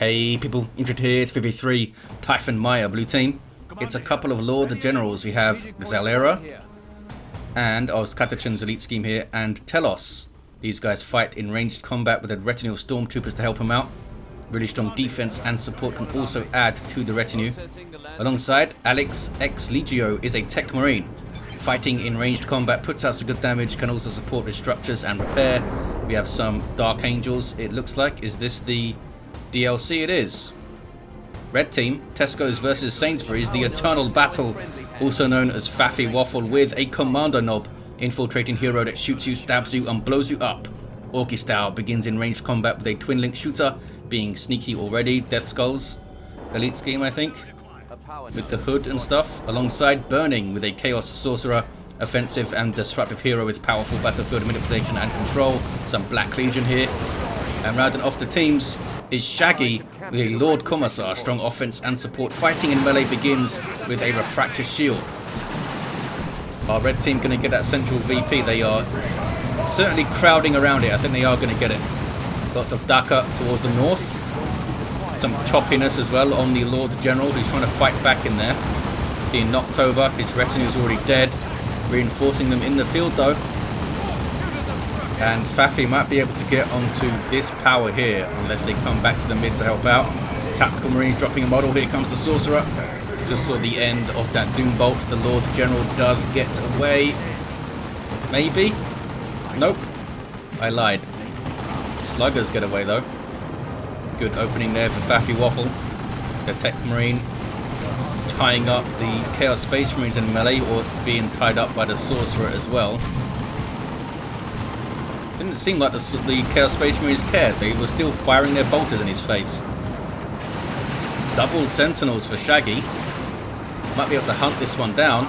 Hey people, Injured here, 3v3, Typhon Maya, blue team. It's a couple of Lord Generals. We have Xalera and Katachan's elite scheme here, and Telos. These guys fight in ranged combat with a retinue of stormtroopers to help them out. Really strong defense and support can also add to the retinue. Alongside, Alex X Legio is a Techmarine. Fighting in ranged combat, puts out some good damage, can also support with structures and repair. We have some Dark Angels, it looks like. Is this the DLC? It is. Red team, Tesco's versus Sainsbury's, the eternal battle, also known as Faffywaffle, with a Kommando knob, infiltrating hero that shoots you, stabs you and blows you up. Orky style, begins in ranged combat with a twin link shooter, being sneaky already. Death Skulls, elite scheme I think, with the hood and stuff. Alongside Burning with a Chaos Sorcerer, offensive and disruptive hero with powerful battlefield manipulation and control. Some Black Legion here. And rounding off the teams is Shaggy with a Lord Commissar, strong offense and support. Fighting in melee begins with a refractor shield. Our red team going to get that central VP. They are certainly crowding around it. I think they are going to get it. Lots of Daka towards the north. Some choppiness as well on the Lord General, who's trying to fight back in there. Being knocked over, his retinue is already dead. Reinforcing them in the field though. And Faffy might be able to get onto this power here, unless they come back to the mid to help out. Tactical Marines dropping a model. Here comes the Sorcerer. Just saw the end of that Doom Bolts. The Lord General does get away. Maybe? Nope. I lied. Sluggers get away though. Good opening there for Faffywaffle. The Techmarine tying up the Chaos Space Marines in melee, or being tied up by the Sorcerer as well. Didn't seem like the Chaos Space Marines cared. They were still firing their bolters in his face. Double Sentinels for Shaggy. Might be able to hunt this one down.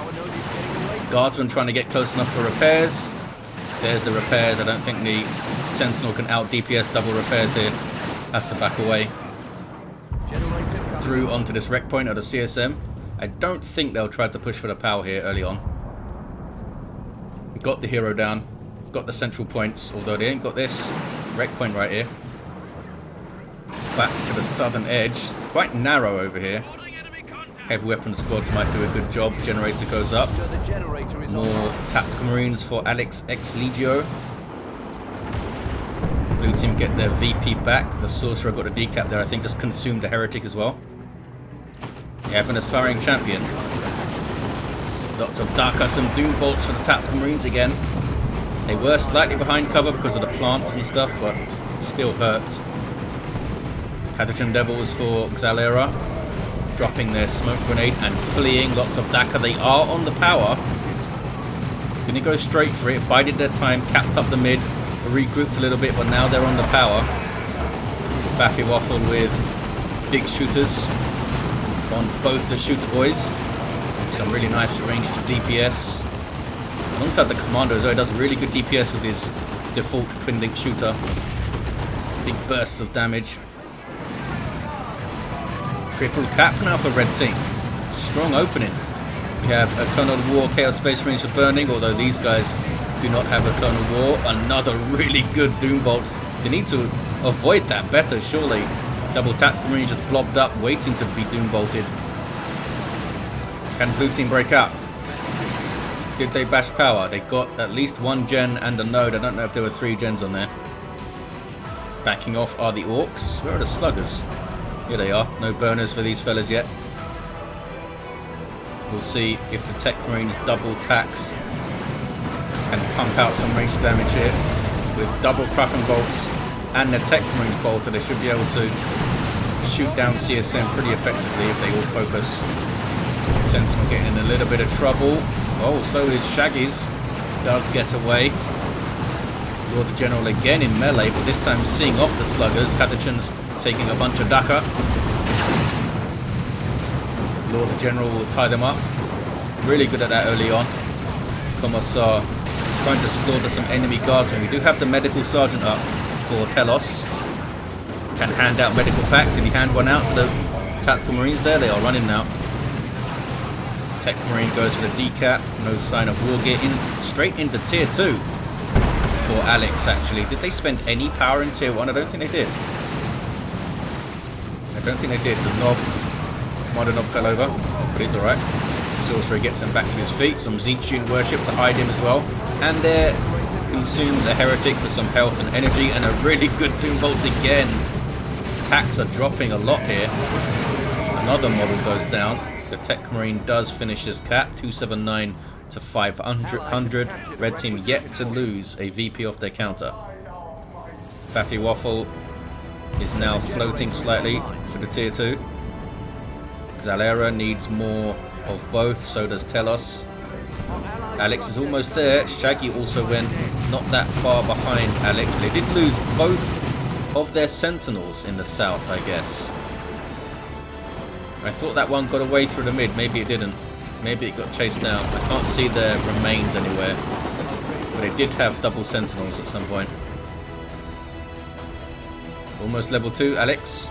Guardsman trying to get close enough for repairs. There's the repairs. I don't think the Sentinel can out DPS double repairs here. Has to back away. Through onto this wreck point of the CSM. I don't think they'll try to push for the power here early on. Got the hero down. Got the central points, although they ain't got this wreck point right here. Back to the southern edge. Quite narrow over here. Heavy weapon squads might do a good job. Generator goes up. More tactical marines for Alex X Legio. Blue team get their VP back. The Sorcerer got a decap there. I think just consumed the Heretic as well. They have an aspiring champion. Lots of Daka, some Doom Bolts for the tactical marines again. They were slightly behind cover because of the plants and stuff, but still hurts. Katachan Devils for Xalera, dropping their smoke grenade and fleeing. Lots of Daka. They are on the power. Gonna go straight for it. Bided their time, capped up the mid, regrouped a little bit, but now they're on the power. Faffywaffle with big shooters on both the shooter boys. Some really nice ranged DPS. Alongside the Kommando, he does really good DPS with his default twin link shooter. Big bursts of damage. Triple cap now for red team. Strong opening. We have Eternal War, Chaos Space Marines for Burning, although these guys do not have Eternal War. Another really good Doom Bolts. They need to avoid that better, surely. Double Tactical Marines just blobbed up, waiting to be Doom Bolted. Can blue team break out? Did they bash power? They got at least one gen and a node. I don't know if there were 3 gens on there. Backing off are the Orcs. Where are the Sluggers? Here they are. No burners for these fellas yet. We'll see if the Tech Marines double tax can pump out some range damage here. With double Kraken bolts and the Tech Marines bolter, they should be able to shoot down CSM pretty effectively if they all focus. Sentinel getting in a little bit of trouble. Oh, so is Shaggy's. Does get away. Lord the General again in melee, but this time seeing off the Sluggers. Katachan's taking a bunch of Daka. Lord the General will tie them up. Really good at that early on. Commissar trying to slaughter some enemy guardsmen. We do have the medical sergeant up for Telos. Can hand out medical packs. If you hand one out to the tactical marines there, they are running now. Techmarine goes for the decap. No sign of war gear. Straight into tier 2 for Alex actually. Did they spend any power in tier 1? I don't think they did. I don't think they did. The knob, Commando knob fell over, but he's alright. Sorcerer gets him back to his feet. Some Zinchian worship to hide him as well. And there consumes a heretic for some health and energy, and a really good Doom Bolts again. Attacks are dropping a lot here. Another model goes down. The Techmarine does finish his cap, 279 to 500. Red team yet to lose a VP off their counter. Faffywaffle is now floating slightly for the tier 2. Xalera needs more of both, so does Telos. Alex is almost there. Shaggy also went not that far behind Alex, but they did lose both of their sentinels in the south, I guess. I thought that one got away through the mid. Maybe it didn't. Maybe it got chased down. I can't see their remains anywhere. But they did have double sentinels at some point. Almost level 2, Alex.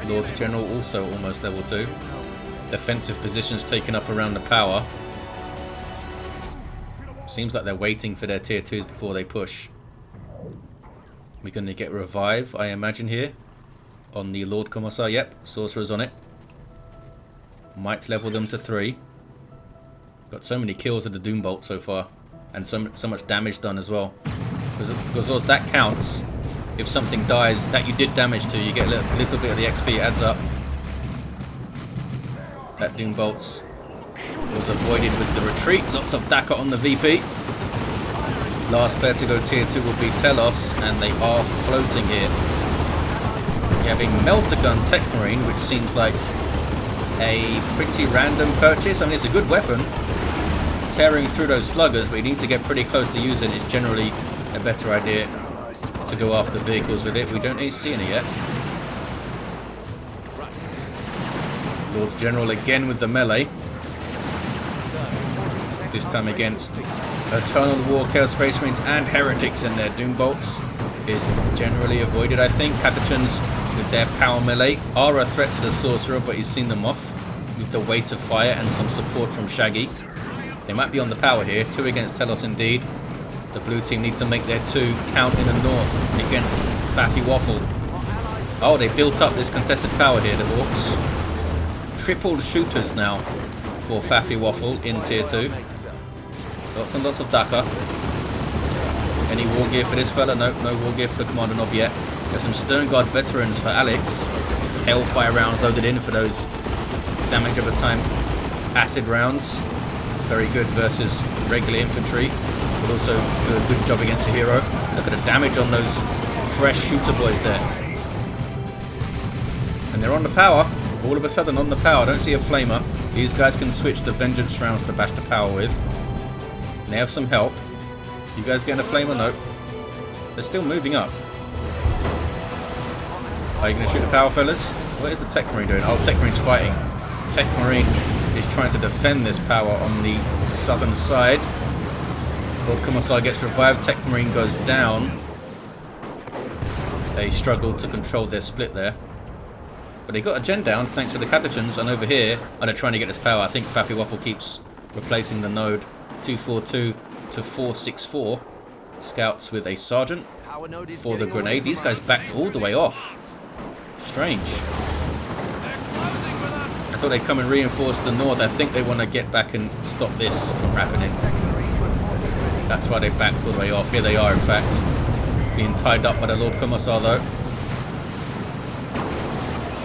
Lord General also almost level 2. Defensive positions taken up around the power. Seems like they're waiting for their tier 2s before they push. We're going to get revive, I imagine, here. On the Lord Commissar. Yep, Sorcerer's on it. Might level them to 3. Got so many kills with the Doom Bolt so far. And so much damage done as well. Because that counts. If something dies that you did damage to, you get a little bit of the XP, it adds up. That Doom Bolts was avoided with the retreat. Lots of Daka on the VP. Last pair to go tier 2 will be Telos, and they are floating here. You're having Melter Gun Techmarine, which seems like a pretty random purchase. I mean, it's a good weapon. Tearing through those sluggers, but you need to get pretty close to use it. It's generally a better idea to go after vehicles with it. We don't see any yet. Lord General again with the melee. This time against Eternal War, Chaos Space Marines and Heretics, and their Doom Bolts is generally avoided, I think. Catachans with their power melee are a threat to the Sorcerer, but he's seen them off with the weight of fire and some support from Shaggy. They might be on the power here. 2 against Telos indeed. The blue team need to make their 2 count in the north against Faffywaffle. Oh, they built up this contested power here, the Orcs. Triple shooters now for Faffywaffle in tier 2. Lots and lots of Daka. Any war gear for this fella? Nope, no war gear for the Commander Knob yet. There's some Stern Guard veterans for Alex. Hellfire rounds loaded in for those damage over time acid rounds. Very good versus regular infantry. But also do a good job against a hero. Look at the damage on those fresh shooter boys there. And they're on the power. All of a sudden on the power. I don't see a flamer. These guys can switch the vengeance rounds to bash the power with. And they have some help. You guys getting a flamer? Nope. They're still moving up. Are you going to shoot the power, fellas? What is the Techmarine doing? Oh, Techmarine's fighting. Techmarine is trying to defend this power on the southern side. Lord Commissar gets revived. Techmarine goes down. They struggled to control their split there. But they got a gen down thanks to the Catachans. And over here, they're trying to get this power. I think Faffywaffle keeps replacing the node. 242 to 464. Scouts with a sergeant for the grenade. These guys backed all the way off. Strange. I thought they'd come and reinforce the north. I think they want to get back and stop this from happening. That's why they backed all the way off. Here they are, in fact. Being tied up by the Lord Commissar, though.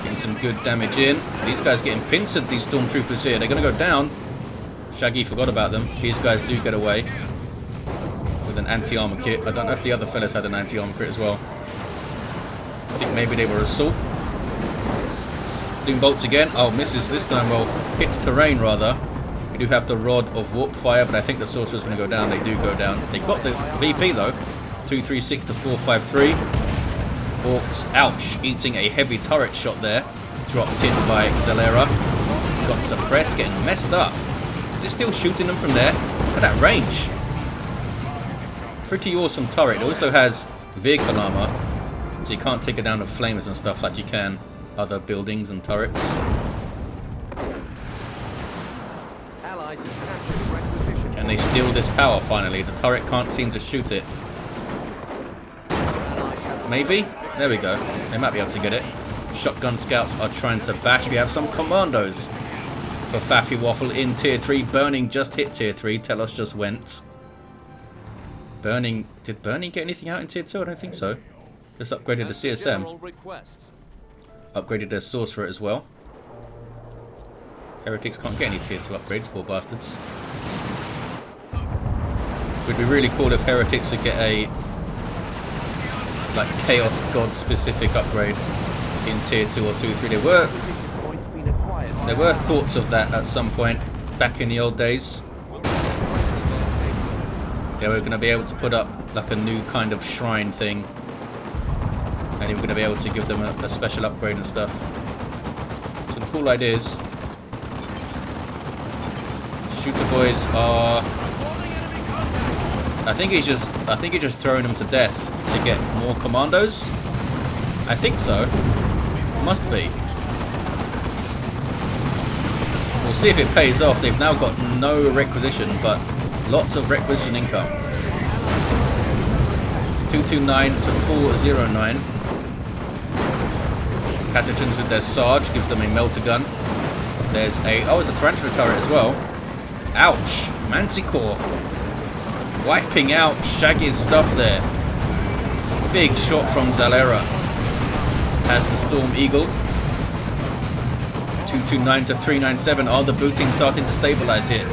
Getting some good damage in. These guys getting pincered, these stormtroopers here. They're going to go down. Shaggy forgot about them. These guys do get away with an anti-armor kit. I don't know if the other fellas had an anti-armor kit as well. I think maybe they were assault. Doom bolts again. Oh, misses this time. Well, hits terrain rather. We do have the Rod of Warp Fire, but I think the Sorcerer's going to go down. They do go down. They got the VP though. 236 to 453. Orcs, ouch, eating a heavy turret shot there. Dropped in by Xalera. Got suppressed, getting messed up. Is it still shooting them from there? Look at that range. Pretty awesome turret. It also has vehicle armor, so you can't take it down with flamers and stuff like you can other buildings and turrets. Can they steal this power finally? The turret can't seem to shoot it. Maybe? There we go. They might be able to get it. Shotgun scouts are trying to bash. We have some commandos for Faffywaffle in tier 3. Burning just hit tier 3. Telos just went. Burning. Did Burning get anything out in tier 2? I don't think so. Just upgraded the CSM. Upgraded their Sorcerer as well. Heretics can't get any tier 2 upgrades, poor bastards. Would be really cool if Heretics would get a like Chaos God specific upgrade in tier 2 or 2, 3. There were thoughts of that at some point back in the old days. They were going to be able to put up like a new kind of shrine thing, and they were going to be able to give them a special upgrade and stuff. Some cool ideas. Shooter boys are. I think he's just throwing them to death to get more commandos. I think so. Must be. We'll see if it pays off. They've now got no requisition, but lots of requisition income. 229 to 409. Catechins with their Sarge gives them a melter gun. There's a it's a tarantula turret as well. Ouch! Manticore wiping out Shaggy's stuff there. Big shot from Xalera. Has the Storm Eagle. 229 to 397. Are the blue team starting to stabilize here?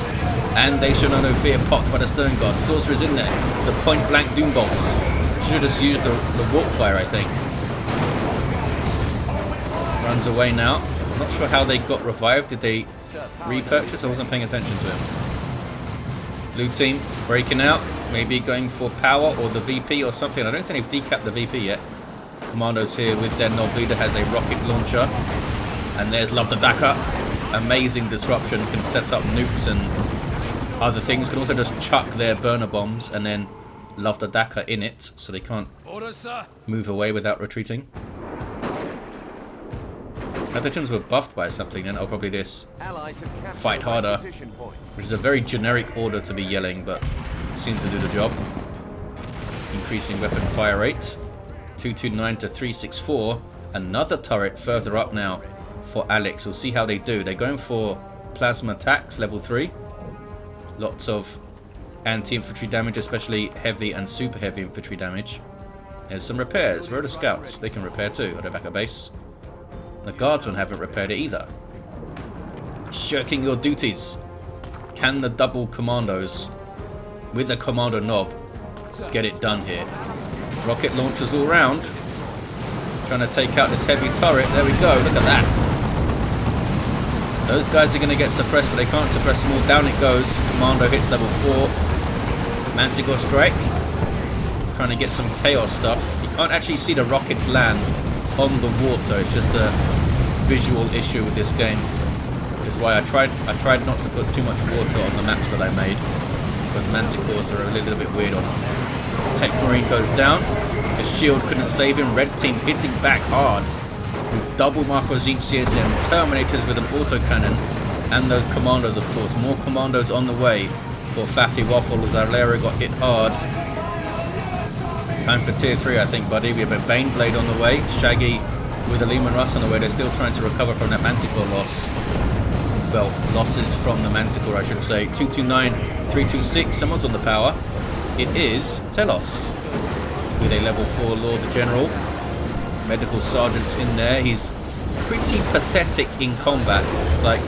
And they should no fear popped by the Stone God. Sorcerer's in there. The point blank doom bolts. Should have just used the warp fire, I think. Runs away now. Not sure how they got revived. Did they repurchase? I wasn't paying attention to him. Blue team breaking out. Maybe going for power or the VP or something. I don't think they've decapped the VP yet. Commandos here with their Nob leader has a rocket launcher. And there's Love the Daka. Amazing disruption. Can set up nukes and other things. Can also just chuck their burner bombs and then Love the Daka in it, so they can't move away without retreating. Catechins were buffed by something, then probably this. Fight harder. Which is a very generic order to be yelling, but seems to do the job. Increasing weapon fire rate. 229 to 364. Another turret further up now for Alex. We'll see how they do. They're going for plasma attacks, level 3. Lots of anti-infantry damage, especially heavy and super heavy infantry damage. There's some repairs. Where are the scouts? They can repair too. Are they back at base? The guardsmen haven't repaired it either. Shirking your duties. Can the double commandos with the commando knob get it done here? Rocket launchers all round. Trying to take out this heavy turret. There we go. Look at that. Those guys are going to get suppressed, but they can't suppress them all. Down it goes. Commando hits level 4. Manticore strike. Trying to get some chaos stuff. You can't actually see the rockets land on the water. It's just a visual issue with this game. Which is why I tried not to put too much water on the maps that I made, because manticores are a little bit weird on them. Techmarine goes down. His shield couldn't save him. Red team hitting back hard with double Marcos each CSM, Terminators with an autocannon, and those commandos, of course. More commandos on the way for Faffywaffle. Xalera got hit hard. Time for tier 3, I think, buddy. We have a Baneblade on the way. Shaggy with a Lehman Russ on the way. They're still trying to recover from that Manticore loss. Well, losses from the Manticore, I should say. 229, 326. Someone's on the power. It is Telos with a level 4 Lord General. Medical Sergeant's in there. He's pretty pathetic in combat. It's like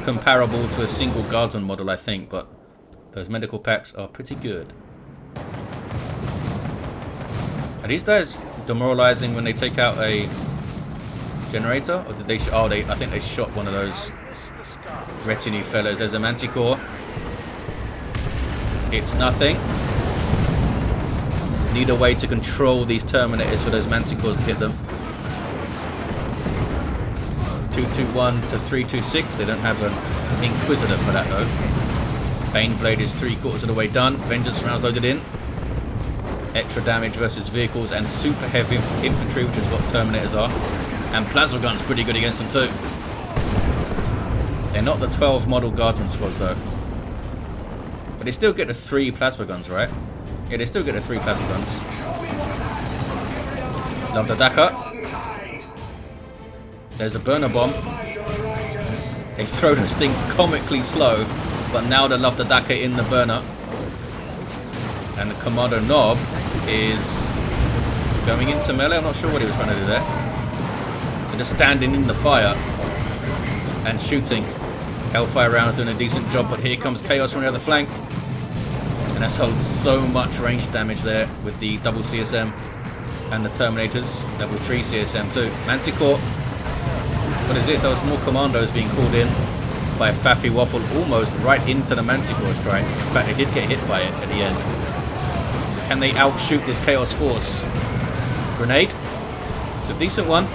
comparable to a single Guardsman model, I think, but those medical packs are pretty good. Are these guys demoralizing when they take out a generator? Or did they... I think they shot one of those retinue fellas. There's a Manticore. It's nothing. Need a way to control these Terminators for those Manticores to hit them. 221 to 326. They don't have an Inquisitor for that though. Baneblade is 3/4 of the way done. Vengeance rounds loaded in. Extra damage versus vehicles and super heavy infantry, which is what Terminators are. And plasma guns pretty good against them too. They're not the 12 model Guardsman squads though. But they still get the 3 plasma guns, right? Yeah, they still get the 3 plasma guns. Love the Dakar. There's a burner bomb. They throw those things comically slow, but now they love the Dakar in the burner. And the Commando Knob is going into melee. I'm not sure what he was trying to do there. They're just standing in the fire and shooting. Hellfire rounds doing a decent job, but here comes Chaos from the other flank. And that's held so much range damage there with the double CSM and the Terminators. Level 3 CSM too. Manticore. What is this? Oh, it's more Commandos being called in by Faffywaffle almost right into the Manticore strike. In fact, they did get hit by it at the end. Can they outshoot this Chaos Force? Grenade. It's a decent one.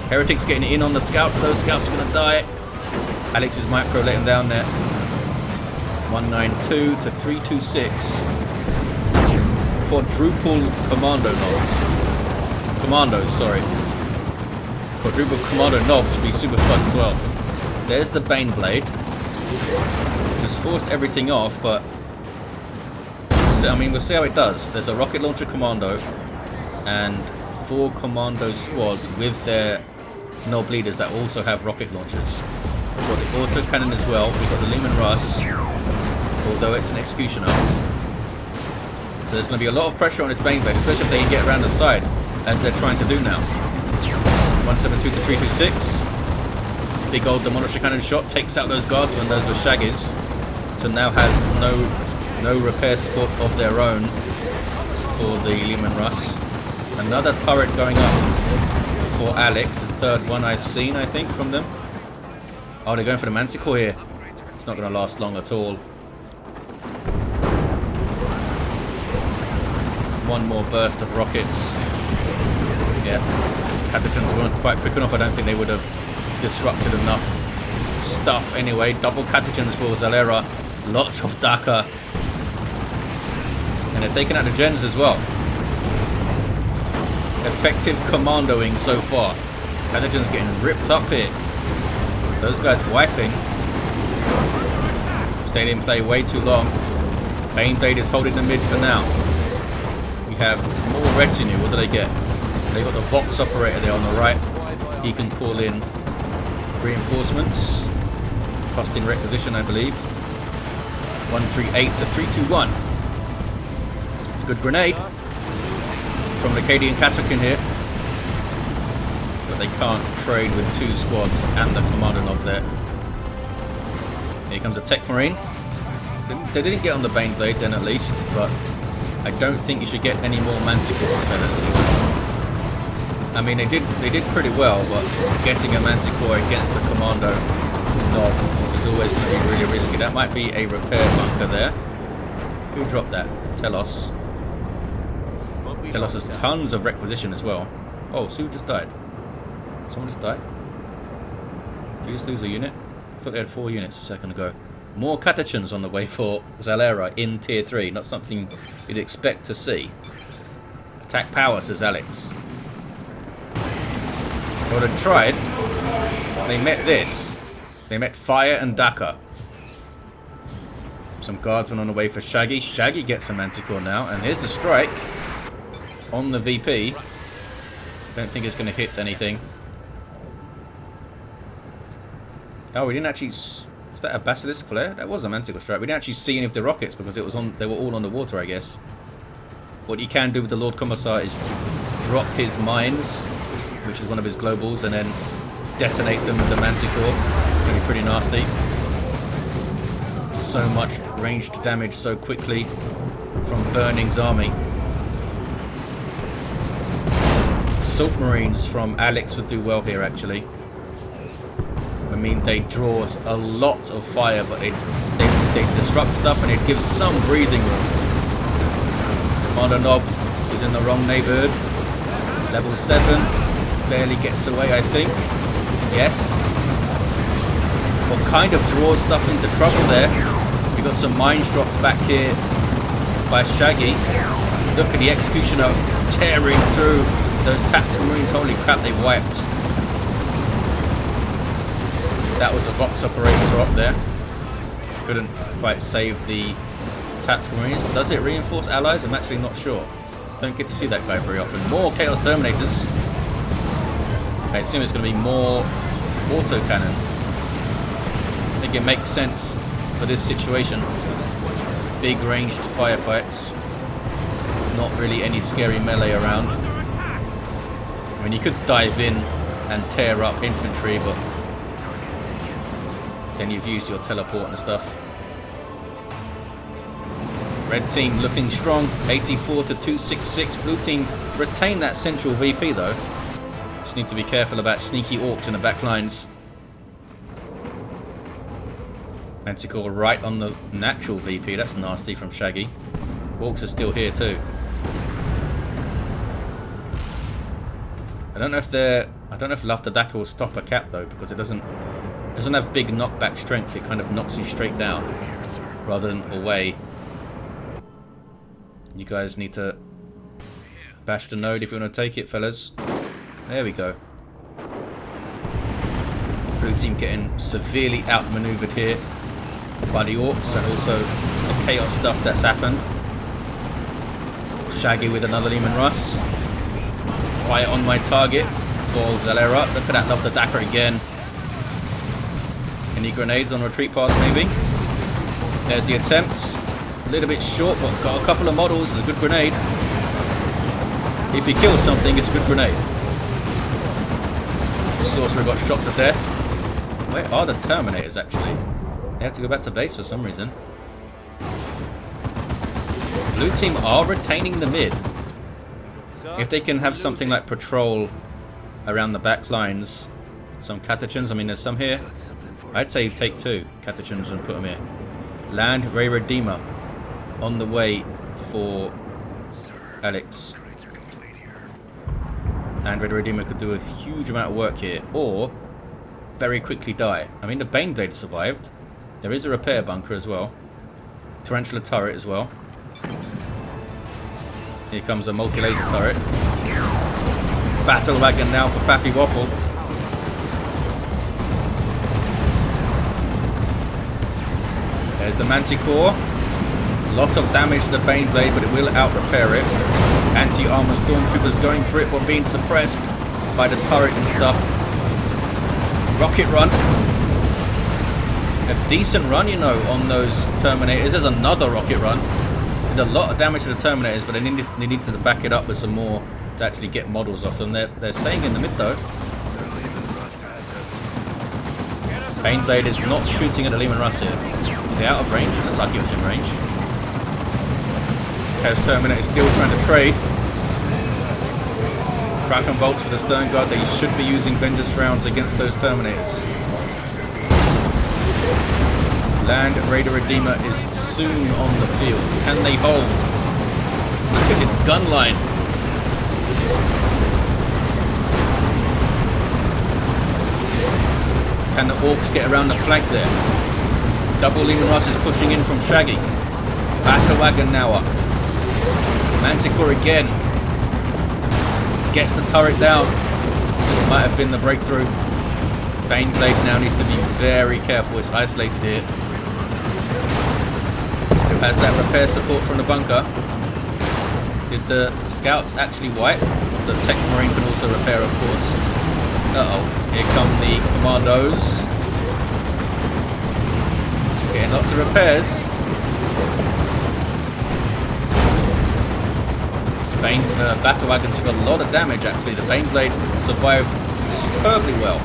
Heretics getting in on the scouts. Those scouts are going to die. Alex's micro let him down there. 192 to 326. Quadruple Commando knobs. Commandos, sorry. Quadruple Commando knobs would be super fun as well. There's the Baneblade. Just forced everything off, but I mean, we'll see how it does. There's a rocket launcher commando and 4 commando squads with their knob leaders that also have rocket launchers. We've got the auto cannon as well. We've got the Lehman Russ, although it's an executioner. So there's going to be a lot of pressure on this Baneblade, especially if they can get around the side, as they're trying to do now. 172 to 326. Big old demolition cannon shot takes out those guardsmen. Those were Shaggies. So now has no repair support of their own for the Lehman Russ. Another turret going up for Alex, the third one I've seen, I think, from them. Oh, they're going for the Manticore here. It's not going to last long at all. One more burst of rockets. Yeah, Catechins weren't quite quick enough. I don't think they would have disrupted enough stuff anyway. Double Catechins for Xalera. Lots of Dakar. And they're taking out the gens as well. Effective commandoing so far. Catechins getting ripped up here. Those guys wiping. Stayed in play way too long. Baneblade is holding the mid for now. We have more retinue. What do they get? They got the Vox operator there on the right. He can call in reinforcements. Costing requisition, I believe. 138 to 321. It's a good grenade from the Acadian Kassakin here. But they can't trade with 2 squads and the Commando knob there. Here comes a Techmarine. They didn't get on the Baneblade then at least, but I don't think you should get any more Manticore's feathers. I mean, they did pretty well, but getting a Manticore against the Commando knob is always going to be really risky. That might be a repair bunker there. Who dropped that? Telos. Telos has tons of requisition as well. Oh, Sue just died. Someone just died? Did you just lose a unit? I thought they had 4 units a second ago. More Catechins on the way for Xalera in tier 3. Not something you'd expect to see. Attack power, says Alex. Well, they tried. They met this. They met fire and Dakar. Some guardsmen on the way for Shaggy. Shaggy gets a Manticore now. And here's the strike on the VP. Don't think it's going to hit anything. Oh, we didn't actually... Is that a Basilisk flare? That was a Manticore strike. We didn't actually see any of the rockets because it was on. They were all on the water, I guess. What you can do with the Lord Commissar is drop his mines, which is one of his globals, and then detonate them with the Manticore. It's going to be pretty nasty. So much ranged damage so quickly from Burning's army. Assault Marines from Alex would do well here, actually. I mean, they draw a lot of fire, but they disrupt stuff and it gives some breathing room. Commando knob is in the wrong neighborhood. Level 7 barely gets away, I think. Yes. What kind of draws stuff into trouble there? We got some mines dropped back here by Shaggy. Look at the executioner tearing through those tactical marines. Holy crap, they wiped. That was a Vox operator drop there. Couldn't quite save the tactical marines. Does it reinforce allies? I'm actually not sure. Don't get to see that guy very often. More Chaos Terminators. I assume it's going to be more autocannon. I think it makes sense for this situation. Big ranged firefights. Not really any scary melee around. I mean, you could dive in and tear up infantry, but then you've used your teleport and stuff. Red team looking strong, 84 to 266. Blue team retain that central VP though. Just need to be careful about sneaky orcs in the back lines. Manticore right on the natural VP. That's nasty from Shaggy. Orcs are still here too. I don't know if Luftadaka will stop a cap though, because it doesn't have big knockback strength. It kind of knocks you straight down rather than away. You guys need to bash the node if you want to take it, fellas. There we go. Blue team getting severely outmaneuvered here by the orcs and also the chaos stuff that's happened. Shaggy with another Lehman Russ. Fire on my target for Xalera. Look at that, love the Dakar again. Any grenades on retreat path maybe? There's the attempt. A little bit short, but got a couple of models. It's a good grenade. If he kills something, it's a good grenade. Sorcerer got shot to death. Where are the Terminators actually? They had to go back to base for some reason. Blue team are retaining the mid. If they can have something like patrol around the back lines, some Catachans, I mean there's some here. I'd say take 2 Catachans and put them here. Land Ray Redeemer on the way for Alex. And Red Redeemer could do a huge amount of work here, or very quickly die. I mean, the Baneblade survived. There is a repair bunker as well. Tarantula turret as well. Here comes a multi-laser turret. Battle wagon now for Faffywaffle. There's the Manticore. Lot of damage to the Baneblade, but it will out-repair it. Anti-armor stormtroopers going for it, but being suppressed by the turret and stuff. Rocket run. A decent run, you know, on those Terminators. There's another rocket run. Did a lot of damage to the Terminators, but they need to back it up with some more to actually get models off them. They're staying in the mid though. Baneblade is not shooting at the Lehman Russ here. Is he out of range? It looked like he was in range. Chaos Terminator is still trying to trade. Kraken bolts for the Stern Guard. They should be using Vengeance rounds against those Terminators. Land Raider Redeemer is soon on the field. Can they hold? Look at this gun line. Can the orcs get around the flank there? Double Lehman Russ is pushing in from Shaggy. Battle wagon now up. Manticore again. Gets the turret down. This might have been the breakthrough. Baneblade now needs to be very careful. It's isolated here. Still has that repair support from the bunker. Did the scouts actually wipe? The Techmarine can also repair, of course. Uh-oh. Here come the Commandos. Just getting lots of repairs. Battle wagon took a lot of damage actually. The Baneblade survived superbly well.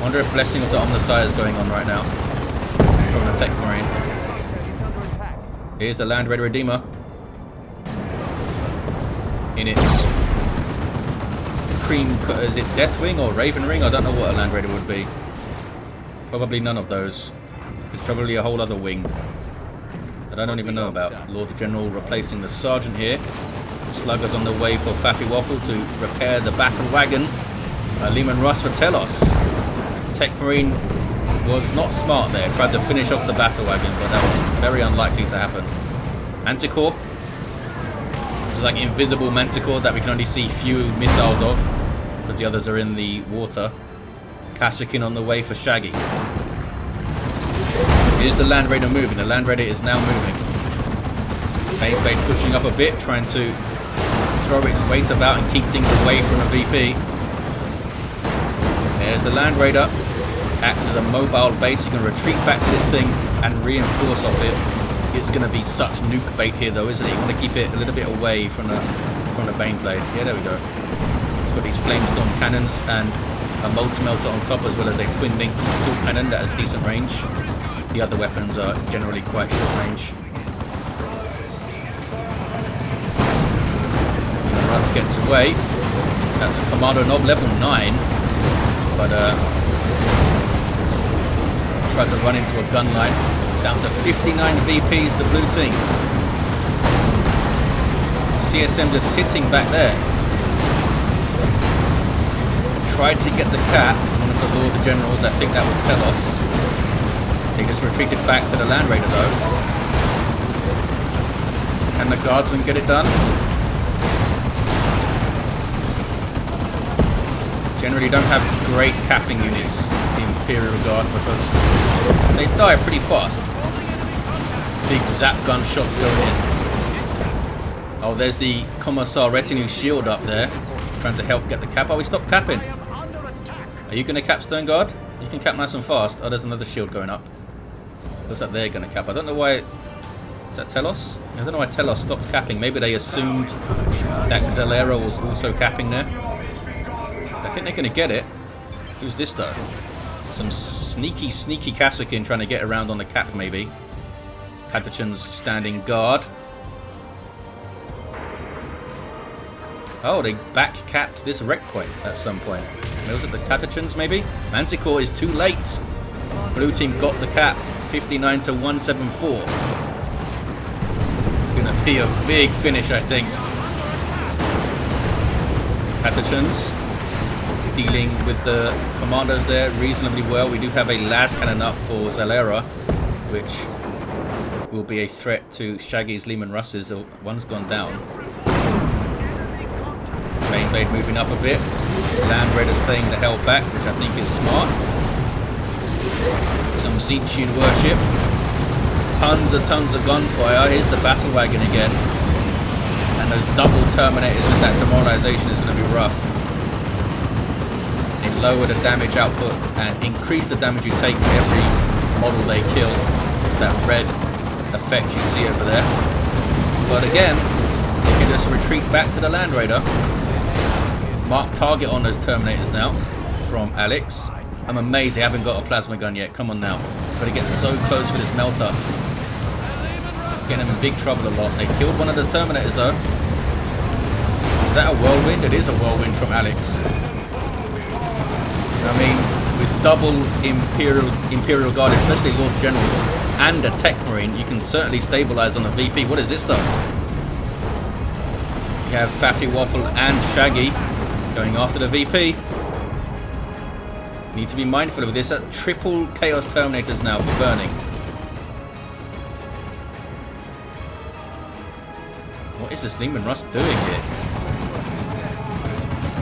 Wonder if Blessing of the Omnissiah is going on right now from the Techmarine. Here's the Land Red Redeemer in its cream. Is it Deathwing or Raven Ring? I don't know what a Land Raider would be. Probably none of those. It's probably a whole other wing that I don't even know about. Lord General replacing the Sergeant here. Sluggers on the way for Faffywaffle to repair the battle wagon. Lehman Russ for Telos. Techmarine was not smart there. Tried to finish off the battle wagon, but that was very unlikely to happen. Manticore. This is like invisible Manticore that we can only see few missiles of because the others are in the water. Kashyyykin on the way for Shaggy. Here's the Land Raider moving. The Land Raider is now moving. Baneblade pushing up a bit, trying to throw its weight about and keep things away from the VP. There's the Land Raider. Acts as a mobile base. You can retreat back to this thing and reinforce off it. It's going to be such nuke bait here, though, isn't it? You want to keep it a little bit away from the Baneblade. Yeah, there we go. It's got these Flamestorm cannons and a multi-melter on top, as well as a twin-linked assault cannon that has decent range. The other weapons are generally quite short range. Russ gets away. That's a Kommando knob, level 9. But tried to run into a gun line. Down to 59 VPs, the blue team. CSM just sitting back there. Tried to get the cat, one of the Lord Generals, I think that was Telos. They just retreated back to the Land Raider though. Can the Guardsmen get it done? Generally don't have great capping units, the Imperial Guard, because they die pretty fast. Big zap gun shots going in. Oh, there's the Commissar retinue shield up there, trying to help get the cap. Oh, we stopped capping. Are you going to cap Stone Guard? You can cap nice and fast. Oh, there's another shield going up. Looks like they're going to cap. I don't know why. Is that Telos? I don't know why Telos stopped capping. Maybe they assumed that Xalera was also capping there. I think they're going to get it. Who's this though? Some sneaky Kassakin trying to get around on the cap maybe. Catachan's standing guard. Oh, they back capped this wreck point at some point. Was it the Catachans maybe? Manticore is too late. Blue team got the cap. 59 to 174. Gonna be a big finish, I think. Catachans dealing with the commandos there reasonably well. We do have a las cannon up for Xalera, which will be a threat to Shaggy's Lehman Russes. One's gone down. Baneblade moving up a bit. Land Raider staying the hell back, which I think is smart. Some Zinchian worship. Tons of gunfire. Here's the battle wagon again. And those double Terminators and that demoralization is going to be rough. They lower the damage output and increase the damage you take for every model they kill. That red effect you see over there. But again, they can just retreat back to the Land Raider. Mark target on those Terminators now from Alex. I'm amazed they haven't got a plasma gun yet. Come on now. But it gets so close with this melter. It's getting them in big trouble a lot. They killed one of those Terminators though. Is that a whirlwind? It is a whirlwind from Alex. I mean, with double Imperial Guard, especially Lord Generals, and a Techmarine, you can certainly stabilize on the VP. What is this though? You have Faffywaffle and Shaggy going after the VP. Need to be mindful of this. Triple Chaos Terminators now for burning. What is this Lehman Russ doing here?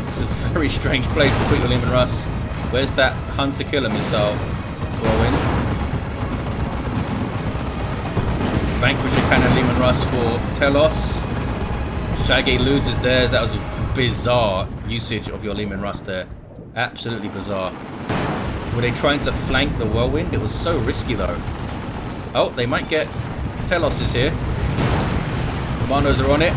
It's a very strange place to put your Lehman Russ. Where's that Hunter Killer missile? Whirlwind. Vanquisher Cannon Lehman Russ for Telos. Shaggy loses theirs. That was a bizarre usage of your Lehman Russ there. Absolutely bizarre. Were they trying to flank the whirlwind? It was so risky though. Oh, they might get... Telos is here. Commandos are on it.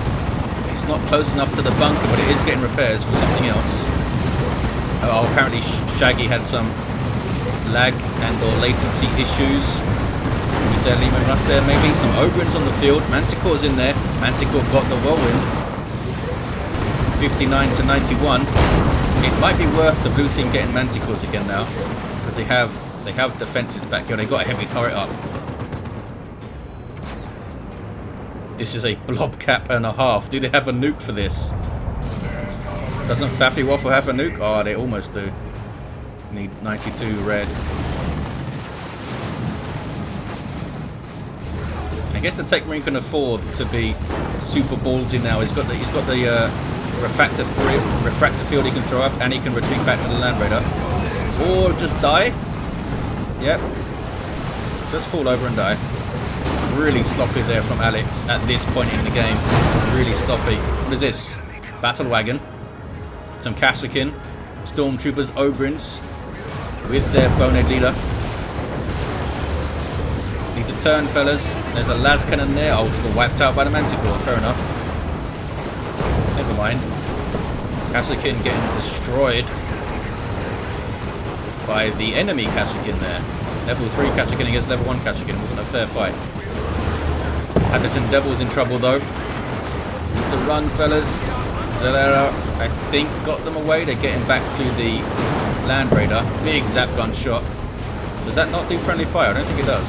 It's not close enough to the bunker, but it is getting repairs for something else. Oh, apparently Shaggy had some lag and or latency issues with their Lehman Russ there maybe. Some Ogrins on the field. Manticore's in there. Manticore got the whirlwind. 59 to 91. It might be worth the blue team getting Manticores again now, because they have defenses back here. They got a heavy turret up. This is a blob cap and a half. Do they have a nuke for this? Doesn't Faffywaffle have a nuke? Oh, they almost do. Need 92 red. I guess the Techmarine can afford to be super ballsy now. He's got the refractor field he can throw up, and he can retreat back to the Land Raider. Or just die. Yep. Just fall over and die. Really sloppy there from Alex at this point in the game. Really sloppy. What is this? Battle wagon. Some Kasrkin. Stormtroopers, Ogrins. With their bonehead leader. Need to turn, fellas. There's a las cannon there. Oh, it's got wiped out by the Manticore. Fair enough. Never mind. Kasrkin getting destroyed by the enemy Kasrkin there. Level 3 Kasrkin against level 1 Kasrkin. Wasn't a fair fight. Atherton Devil's in trouble though. Need to run, fellas. Xalera, I think, got them away. They're getting back to the Land Raider. Big zap gun shot. Does that not do friendly fire? I don't think it does.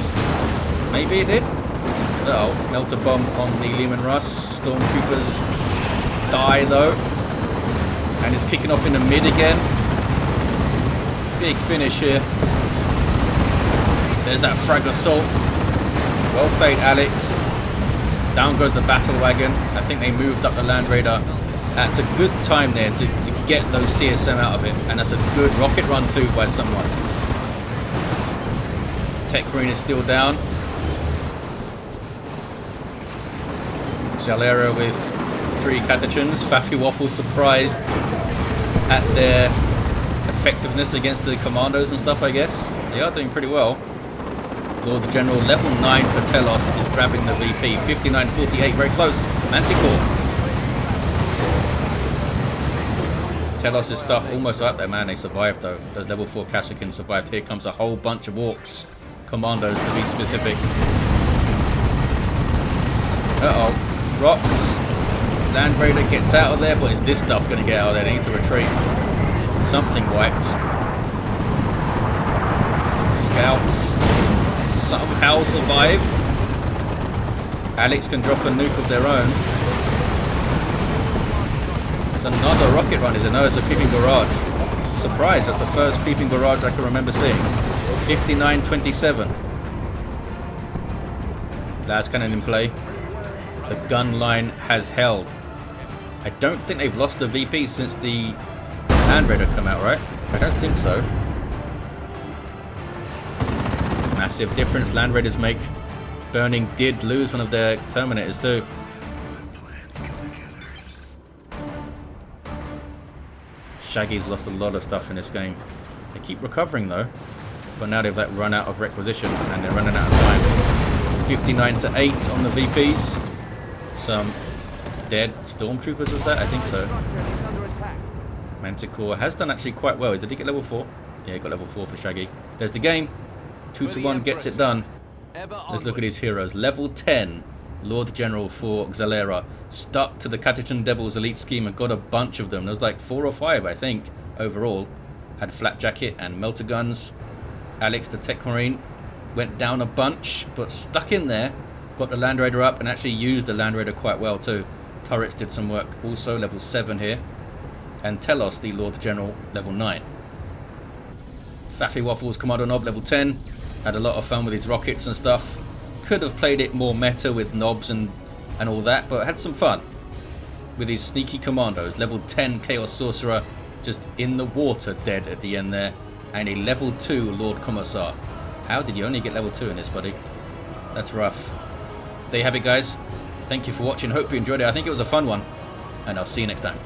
Maybe it did. Uh-oh. Melter bomb on the Leman Russ. Stormtroopers die though. And it's kicking off in the mid again. Big finish here. There's that frag assault. Well played, Alex. Down goes the battle wagon. I think they moved up the Land Raider at a good time there to get those CSM out of it. And that's a good rocket run too by someone. Techmarine is still down. Xalera with 3 Catachans. Faffywaffle surprised at their effectiveness against the Commandos and stuff, I guess. They are doing pretty well. Lord the General, level 9 for Telos, is grabbing the VP. 59-48, very close. Manticore. Telos' stuff almost up there, man. They survived though. Those level 4 Kasrkin survived. Here comes a whole bunch of orcs. Commandos to be specific. Uh-oh. Rocks. Land Raider gets out of there, but is this stuff going to get out of there? They need to retreat. Something wiped. Scouts somehow survived. Alex can drop a nuke of their own. There's another rocket run, is it? No, it's a peeping barrage. Surprise, that's the first peeping barrage I can remember seeing. 59-27. Las cannon in play. The gun line has held. I don't think they've lost the VP since the Land Raider come out, right? I don't think so. Massive difference Land Raiders make. Burning did lose one of their Terminators too. Shaggy's lost a lot of stuff in this game. They keep recovering though. But now they've run out of requisition and they're running out of time. 59-8 on the VPs. Some dead Stormtroopers was that? I think so. Manticore has done actually quite well. Did he get level 4? Yeah, he got level 4 for Shaggy. There's the game. 2-1 gets it done. Let's look at his heroes. Level 10, Lord General for Xalera. Stuck to the Catachan Devil's elite scheme and got a bunch of them. There was like 4 or 5, I think, overall. Had Flat Jacket and Melter Guns. Alex the Techmarine went down a bunch, but stuck in there. Got the Land Raider up and actually used the Land Raider quite well too. Turrets did some work also, level 7 here. And Telos, the Lord General, level 9. Faffywaffle's Commando Knob, level 10. Had a lot of fun with his rockets and stuff. Could have played it more meta with knobs and all that, but had some fun with his sneaky commandos. Level 10 Chaos Sorcerer, just in the water dead at the end there. And a level 2 Lord Commissar. How did you only get level 2 in this, buddy? That's rough. There you have it, guys. Thank you for watching. Hope you enjoyed it. I think it was a fun one. And I'll see you next time.